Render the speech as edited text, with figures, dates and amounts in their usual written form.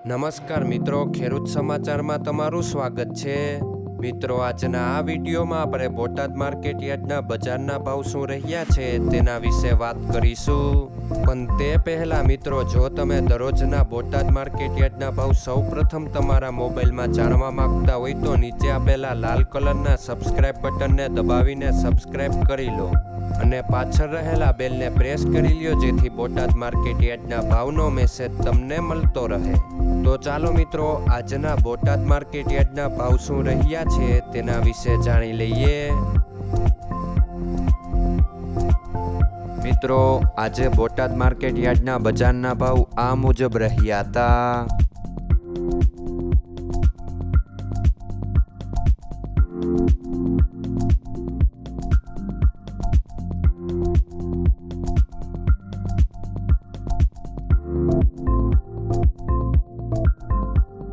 નમસ્કાર મિત્રો, ખેડૂત સમાચારમાં તમારું સ્વાગત છે. મિત્રો, આજના આ વિડીયોમાં આપણે બોટાદ માર્કેટ યાર્ડના બજારના ભાવ શું રહ્યા છે તેના વિશે વાત કરીશું. પણ તે પહેલાં મિત્રો, જો તમે દરરોજના બોટાદ માર્કેટ યાર્ડના ભાવ સૌપ્રથમ તમારા મોબાઈલમાં જાણવા માંગતા હોય તો નીચે આપેલા લાલ કલરના સબસ્ક્રાઇબ બટનને દબાવીને સબસ્ક્રાઇબ કરી લો અને પાછળ રહેલા બેલને પ્રેસ કરી લ્યો, જેથી બોટાદ માર્કેટ યાર્ડના ભાવનો મેસેજ તમને મળતો રહે. તો ચાલો મિત્રો, આજના બોટાદ માર્કેટ યાર્ડના ભાવ શું રહ્યા છે તેના વિશે જાણી લઈએ. મિત્રો, આજે બોટાદ માર્કેટ યાર્ડના બજારના ભાવ આ મુજબ રહ્યા હતા.